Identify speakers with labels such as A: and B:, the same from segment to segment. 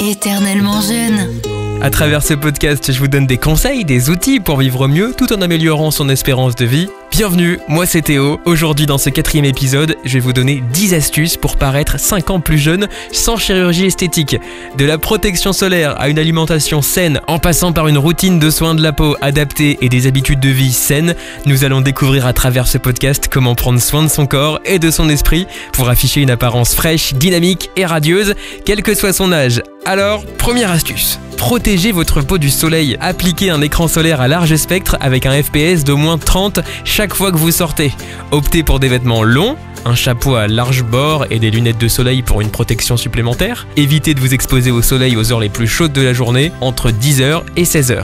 A: Éternellement jeune.
B: À travers ce podcast, je vous donne des conseils, des outils pour vivre mieux tout en améliorant son espérance de vie. Bienvenue, moi c'est Théo. Aujourd'hui dans ce 4e épisode, je vais vous donner 10 astuces pour paraître 5 ans plus jeune sans chirurgie esthétique. De la protection solaire à une alimentation saine, en passant par une routine de soins de la peau adaptée et des habitudes de vie saines, nous allons découvrir à travers ce podcast comment prendre soin de son corps et de son esprit pour afficher une apparence fraîche, dynamique et radieuse, quel que soit son âge. Alors, première astuce. Protégez votre peau du soleil. Appliquez un écran solaire à large spectre avec un FPS d'au moins 30 chaque fois que vous sortez. Optez pour des vêtements longs, un chapeau à large bord et des lunettes de soleil pour une protection supplémentaire. Évitez de vous exposer au soleil aux heures les plus chaudes de la journée, entre 10h et 16h.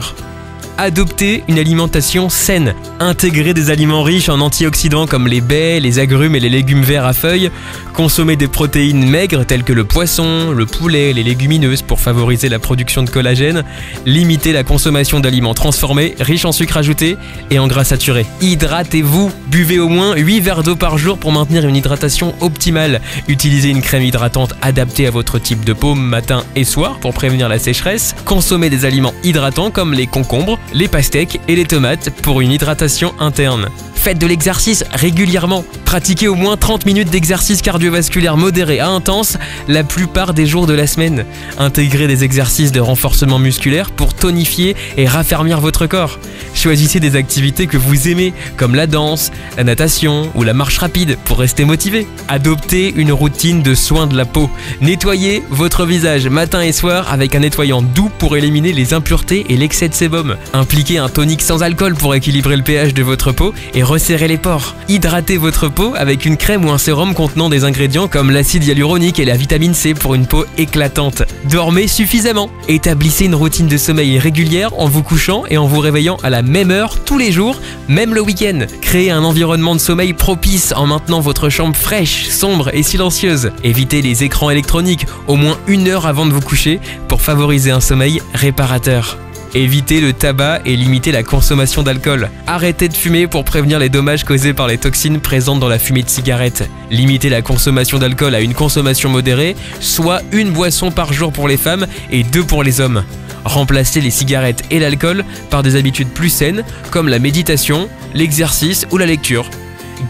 B: Adoptez une alimentation saine. Intégrez des aliments riches en antioxydants comme les baies, les agrumes et les légumes verts à feuilles. Consommez des protéines maigres telles que le poisson, le poulet, les légumineuses pour favoriser la production de collagène. Limitez la consommation d'aliments transformés, riches en sucre ajouté et en gras saturés. Hydratez-vous. Buvez au moins 8 verres d'eau par jour pour maintenir une hydratation optimale. Utilisez une crème hydratante adaptée à votre type de peau matin et soir pour prévenir la sécheresse. Consommez des aliments hydratants comme les concombres, les pastèques et les tomates pour une hydratation interne. Faites de l'exercice régulièrement. Pratiquez au moins 30 minutes d'exercice cardiovasculaire modéré à intense la plupart des jours de la semaine. Intégrez des exercices de renforcement musculaire pour tonifier et raffermir votre corps. Choisissez des activités que vous aimez comme la danse, la natation ou la marche rapide pour rester motivé. Adoptez une routine de soins de la peau. Nettoyez votre visage matin et soir avec un nettoyant doux pour éliminer les impuretés et l'excès de sébum. Impliquez un tonique sans alcool pour équilibrer le pH de votre peau et resserrer les pores. Hydratez votre peau avec une crème ou un sérum contenant des ingrédients comme l'acide hyaluronique et la vitamine C pour une peau éclatante. Dormez suffisamment. Établissez une routine de sommeil régulière en vous couchant et en vous réveillant à la même heure tous les jours, même le week-end. Créez un environnement de sommeil propice en maintenant votre chambre fraîche, sombre et silencieuse. Évitez les écrans électroniques au moins 1 heure avant de vous coucher pour favoriser un sommeil réparateur. Évitez le tabac et limitez la consommation d'alcool. Arrêtez de fumer pour prévenir les dommages causés par les toxines présentes dans la fumée de cigarette. Limitez la consommation d'alcool à une consommation modérée, soit 1 boisson par jour pour les femmes et 2 pour les hommes. Remplacez les cigarettes et l'alcool par des habitudes plus saines comme la méditation, l'exercice ou la lecture.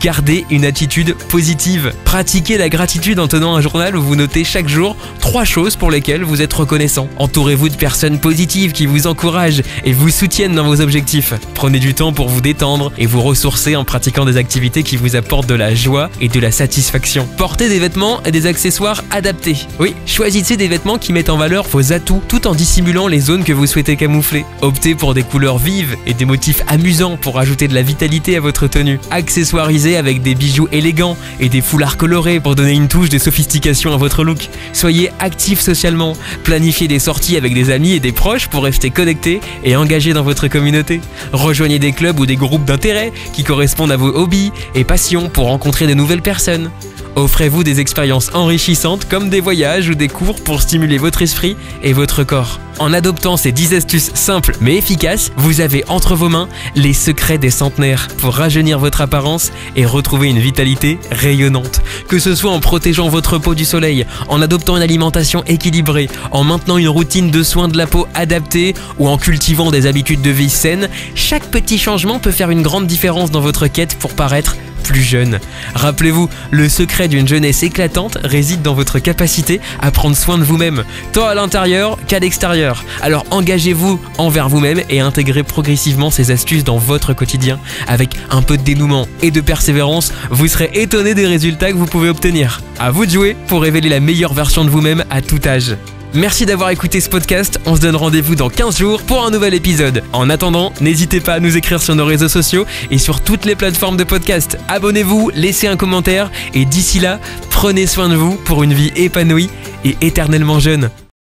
B: Gardez une attitude positive. Pratiquez la gratitude en tenant un journal où vous notez chaque jour 3 choses pour lesquelles vous êtes reconnaissant. Entourez-vous de personnes positives qui vous encouragent et vous soutiennent dans vos objectifs. Prenez du temps pour vous détendre et vous ressourcer en pratiquant des activités qui vous apportent de la joie et de la satisfaction. Portez des vêtements et des accessoires adaptés. Oui, choisissez des vêtements qui mettent en valeur vos atouts tout en dissimulant les zones que vous souhaitez camoufler. Optez pour des couleurs vives et des motifs amusants pour ajouter de la vitalité à votre tenue. Accessoirisez avec des bijoux élégants et des foulards colorés pour donner une touche de sophistication à votre look. Soyez actifs socialement. Planifiez des sorties avec des amis et des proches pour rester connectés et engagés dans votre communauté. Rejoignez des clubs ou des groupes d'intérêt qui correspondent à vos hobbies et passions pour rencontrer de nouvelles personnes. Offrez-vous des expériences enrichissantes comme des voyages ou des cours pour stimuler votre esprit et votre corps. En adoptant ces 10 astuces simples mais efficaces, vous avez entre vos mains les secrets des centenaires pour rajeunir votre apparence et retrouver une vitalité rayonnante. Que ce soit en protégeant votre peau du soleil, en adoptant une alimentation équilibrée, en maintenant une routine de soins de la peau adaptée ou en cultivant des habitudes de vie saines, chaque petit changement peut faire une grande différence dans votre quête pour paraître plus jeune. Rappelez-vous, le secret d'une jeunesse éclatante réside dans votre capacité à prendre soin de vous-même, tant à l'intérieur qu'à l'extérieur. Alors engagez-vous envers vous-même et intégrez progressivement ces astuces dans votre quotidien. Avec un peu de dénouement et de persévérance, vous serez étonné des résultats que vous pouvez obtenir. À vous de jouer pour révéler la meilleure version de vous-même à tout âge. Merci d'avoir écouté ce podcast, on se donne rendez-vous dans 15 jours pour un nouvel épisode. En attendant, n'hésitez pas à nous écrire sur nos réseaux sociaux et sur toutes les plateformes de podcast. Abonnez-vous, laissez un commentaire et d'ici là, prenez soin de vous pour une vie épanouie et éternellement jeune.